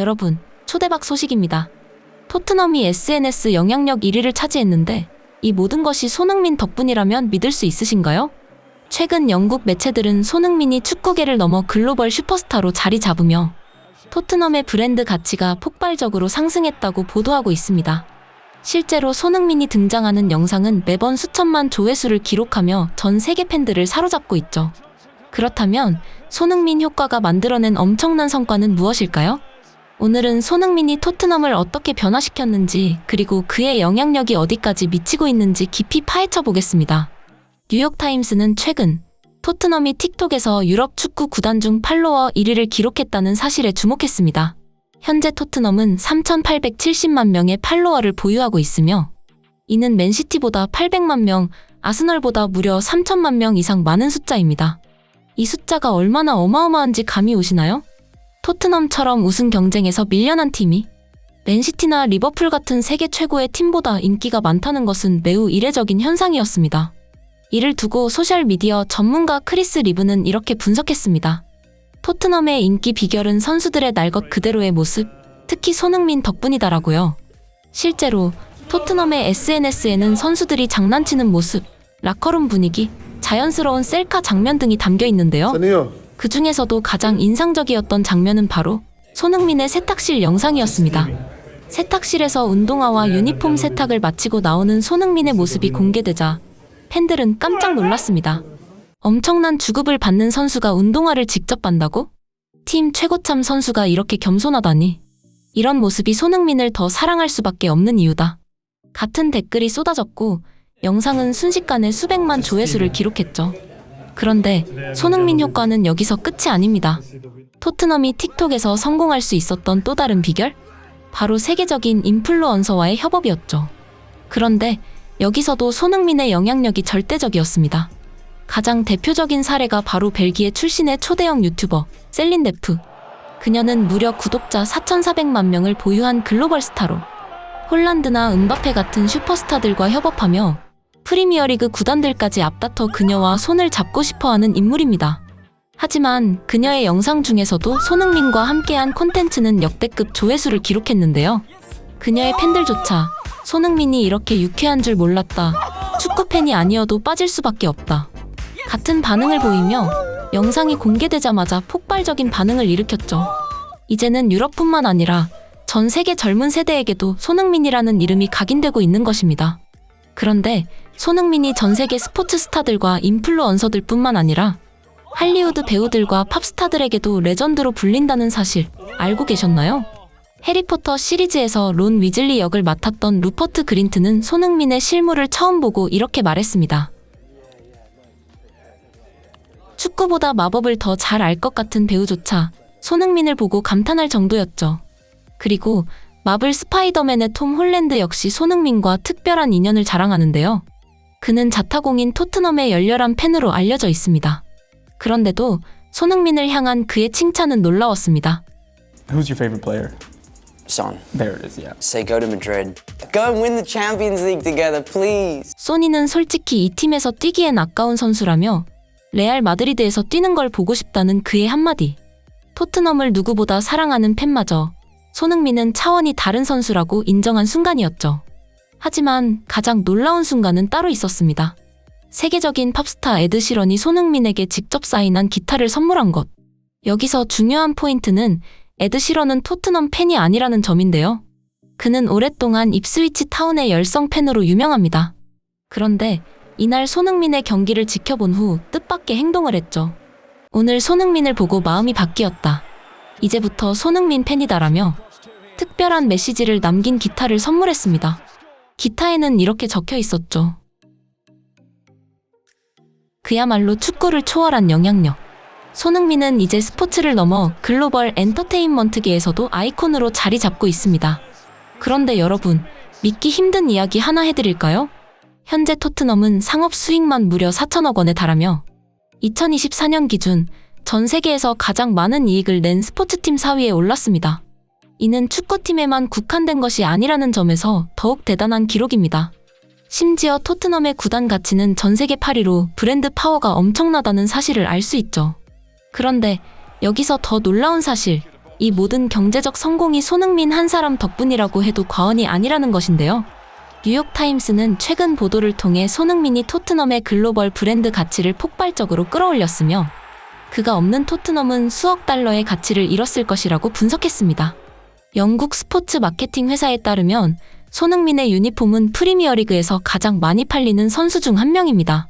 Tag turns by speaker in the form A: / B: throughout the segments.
A: 여러분, 초대박 소식입니다. 토트넘이 SNS 영향력 1위를 차지했는데 이 모든 것이 손흥민 덕분이라면 믿을 수 있으신가요? 최근 영국 매체들은 손흥민이 축구계를 넘어 글로벌 슈퍼스타로 자리 잡으며 토트넘의 브랜드 가치가 폭발적으로 상승했다고 보도하고 있습니다. 실제로 손흥민이 등장하는 영상은 매번 수천만 조회수를 기록하며 전 세계 팬들을 사로잡고 있죠. 그렇다면 손흥민 효과가 만들어낸 엄청난 성과는 무엇일까요? 오늘은 손흥민이 토트넘을 어떻게 변화시켰는지, 그리고 그의 영향력이 어디까지 미치고 있는지 깊이 파헤쳐 보겠습니다. 뉴욕타임스는 최근 토트넘이 틱톡에서 유럽 축구 구단 중 팔로워 1위를 기록했다는 사실에 주목했습니다. 현재 토트넘은 3,870만 명의 팔로워를 보유하고 있으며 이는 맨시티보다 800만 명, 아스널보다 무려 3,000만 명 이상 많은 숫자입니다. 이 숫자가 얼마나 어마어마한지 감이 오시나요? 토트넘처럼 우승 경쟁에서 밀려난 팀이 맨시티나 리버풀 같은 세계 최고의 팀보다 인기가 많다는 것은 매우 이례적인 현상이었습니다. 이를 두고 소셜미디어 전문가 크리스 리브는 이렇게 분석했습니다. 토트넘의 인기 비결은 선수들의 날 것 그대로의 모습, 특히 손흥민 덕분이다라고요. 실제로 토트넘의 SNS에는 선수들이 장난치는 모습, 라커룸 분위기, 자연스러운 셀카 장면 등이 담겨 있는데요. 그 중에서도 가장 인상적이었던 장면은 바로 손흥민의 세탁실 영상이었습니다. 세탁실에서 운동화와 유니폼 세탁을 마치고 나오는 손흥민의 모습이 공개되자 팬들은 깜짝 놀랐습니다. 엄청난 주급을 받는 선수가 운동화를 직접 반다고? 팀 최고참 선수가 이렇게 겸손하다니. 이런 모습이 손흥민을 더 사랑할 수밖에 없는 이유다. 같은 댓글이 쏟아졌고 영상은 순식간에 수백만 조회수를 기록했죠. 그런데 손흥민 효과는 여기서 끝이 아닙니다. 토트넘이 틱톡에서 성공할 수 있었던 또 다른 비결? 바로 세계적인 인플루언서와의 협업이었죠. 그런데 여기서도 손흥민의 영향력이 절대적이었습니다. 가장 대표적인 사례가 바로 벨기에 출신의 초대형 유튜버 셀린 데프. 그녀는 무려 구독자 4,400만 명을 보유한 글로벌 스타로 홀란드나 은바페 같은 슈퍼스타들과 협업하며 프리미어리그 구단들까지 앞다퉈 그녀와 손을 잡고 싶어하는 인물입니다. 하지만 그녀의 영상 중에서도 손흥민과 함께한 콘텐츠는 역대급 조회수를 기록했는데요. 그녀의 팬들조차 손흥민이 이렇게 유쾌한 줄 몰랐다, 축구팬이 아니어도 빠질 수밖에 없다 같은 반응을 보이며 영상이 공개되자마자 폭발적인 반응을 일으켰죠. 이제는 유럽뿐만 아니라 전 세계 젊은 세대에게도 손흥민이라는 이름이 각인되고 있는 것입니다. 그런데 손흥민이 전 세계 스포츠 스타들과 인플루언서들 뿐만 아니라 할리우드 배우들과 팝스타들에게도 레전드로 불린다는 사실 알고 계셨나요? 해리포터 시리즈에서 론 위즐리 역을 맡았던 루퍼트 그린트는 손흥민의 실물을 처음 보고 이렇게 말했습니다. 축구보다 마법을 더 잘 알 것 같은 배우조차 손흥민을 보고 감탄할 정도였죠. 그리고 마블 스파이더맨의 톰 홀랜드 역시 손흥민과 특별한 인연을 자랑하는데요. 그는 자타공인 토트넘의 열렬한 팬으로 알려져 있습니다. 그런데도 손흥민을 향한 그의 칭찬은 놀라웠습니다.
B: Who's your favorite player?
C: Son.
B: There it is, yeah.
C: Say go to Madrid. Go and win the Champions League together, please.
A: 소니는 솔직히 이 팀에서 뛰기엔 아까운 선수라며 레알 마드리드에서 뛰는 걸 보고 싶다는 그의 한마디. 토트넘을 누구보다 사랑하는 팬마저 손흥민은 차원이 다른 선수라고 인정한 순간이었죠. 하지만 가장 놀라운 순간은 따로 있었습니다. 세계적인 팝스타 에드 시런이 손흥민에게 직접 사인한 기타를 선물한 것. 여기서 중요한 포인트는 에드 시런은 토트넘 팬이 아니라는 점인데요. 그는 오랫동안 입스위치 타운의 열성 팬으로 유명합니다. 그런데 이날 손흥민의 경기를 지켜본 후 뜻밖의 행동을 했죠. 오늘 손흥민을 보고 마음이 바뀌었다. 이제부터 손흥민 팬이다라며 특별한 메시지를 남긴 기타를 선물했습니다. 기타에는 이렇게 적혀 있었죠. 그야말로 축구를 초월한 영향력. 손흥민은 이제 스포츠를 넘어 글로벌 엔터테인먼트계에서도 아이콘으로 자리 잡고 있습니다. 그런데 여러분, 믿기 힘든 이야기 하나 해드릴까요? 현재 토트넘은 상업 수익만 무려 4천억 원에 달하며 2024년 기준 전 세계에서 가장 많은 이익을 낸 스포츠팀 4위에 올랐습니다. 이는 축구팀에만 국한된 것이 아니라는 점에서 더욱 대단한 기록입니다. 심지어 토트넘의 구단 가치는 전 세계 8위로 브랜드 파워가 엄청나다는 사실을 알 수 있죠. 그런데 여기서 더 놀라운 사실, 이 모든 경제적 성공이 손흥민 한 사람 덕분이라고 해도 과언이 아니라는 것인데요. 뉴욕타임스는 최근 보도를 통해 손흥민이 토트넘의 글로벌 브랜드 가치를 폭발적으로 끌어올렸으며 그가 없는 토트넘은 수억 달러의 가치를 잃었을 것이라고 분석했습니다. 영국 스포츠 마케팅 회사에 따르면 손흥민의 유니폼은 프리미어리그에서 가장 많이 팔리는 선수 중 한 명입니다.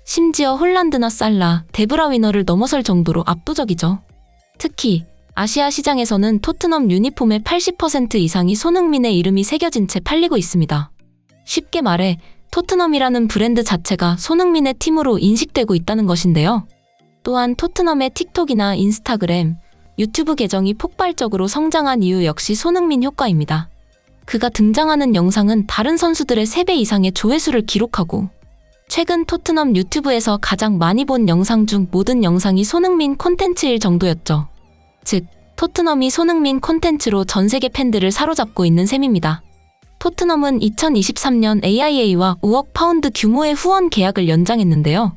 A: 심지어 홀란드나 살라, 데브라위너를 넘어설 정도로 압도적이죠. 특히 아시아 시장에서는 토트넘 유니폼의 80% 이상이 손흥민의 이름이 새겨진 채 팔리고 있습니다. 쉽게 말해 토트넘이라는 브랜드 자체가 손흥민의 팀으로 인식되고 있다는 것인데요. 또한 토트넘의 틱톡이나 인스타그램, 유튜브 계정이 폭발적으로 성장한 이유 역시 손흥민 효과입니다. 그가 등장하는 영상은 다른 선수들의 3배 이상의 조회수를 기록하고 최근 토트넘 유튜브에서 가장 많이 본 영상 중 모든 영상이 손흥민 콘텐츠일 정도였죠. 즉, 토트넘이 손흥민 콘텐츠로 전 세계 팬들을 사로잡고 있는 셈입니다. 토트넘은 2023년 AIA와 5억 파운드 규모의 후원 계약을 연장했는데요.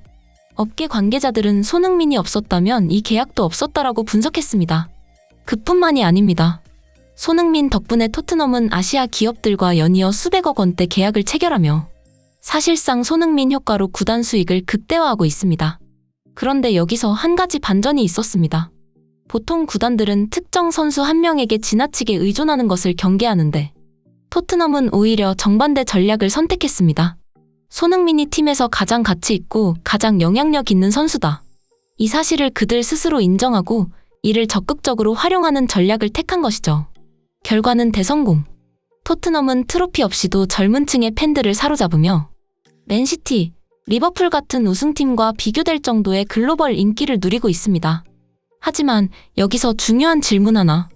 A: 업계 관계자들은 손흥민이 없었다면 이 계약도 없었다라고 분석했습니다. 그뿐만이 아닙니다. 손흥민 덕분에 토트넘은 아시아 기업들과 연이어 수백억 원대 계약을 체결하며 사실상 손흥민 효과로 구단 수익을 극대화하고 있습니다. 그런데 여기서 한 가지 반전이 있었습니다. 보통 구단들은 특정 선수 한 명에게 지나치게 의존하는 것을 경계하는데 토트넘은 오히려 정반대 전략을 선택했습니다. 손흥민이 팀에서 가장 가치 있고 가장 영향력 있는 선수다. 이 사실을 그들 스스로 인정하고 이를 적극적으로 활용하는 전략을 택한 것이죠. 결과는 대성공. 토트넘은 트로피 없이도 젊은 층의 팬들을 사로잡으며 맨시티, 리버풀 같은 우승팀과 비교될 정도의 글로벌 인기를 누리고 있습니다. 하지만 여기서 중요한 질문 하나.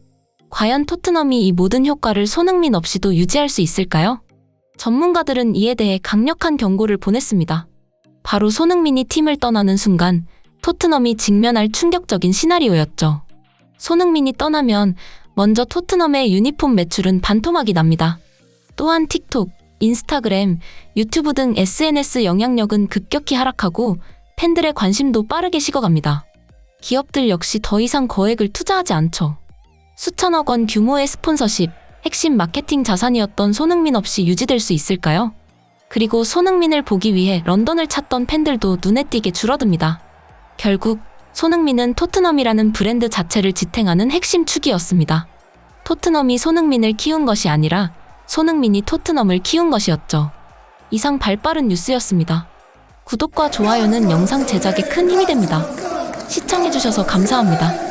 A: 과연 토트넘이 이 모든 효과를 손흥민 없이도 유지할 수 있을까요? 전문가들은 이에 대해 강력한 경고를 보냈습니다. 바로 손흥민이 팀을 떠나는 순간 토트넘이 직면할 충격적인 시나리오였죠. 손흥민이 떠나면 먼저 토트넘의 유니폼 매출은 반토막이 납니다. 또한 틱톡, 인스타그램, 유튜브 등 SNS 영향력은 급격히 하락하고 팬들의 관심도 빠르게 식어갑니다. 기업들 역시 더 이상 거액을 투자하지 않죠. 수천억 원 규모의 스폰서십, 핵심 마케팅 자산이었던 손흥민 없이 유지될 수 있을까요? 그리고 손흥민을 보기 위해 런던을 찾던 팬들도 눈에 띄게 줄어듭니다. 결국 손흥민은 토트넘이라는 브랜드 자체를 지탱하는 핵심 축이었습니다. 토트넘이 손흥민을 키운 것이 아니라 손흥민이 토트넘을 키운 것이었죠. 이상 발빠른 뉴스였습니다. 구독과 좋아요는 영상 제작에 큰 힘이 됩니다. 시청해주셔서 감사합니다.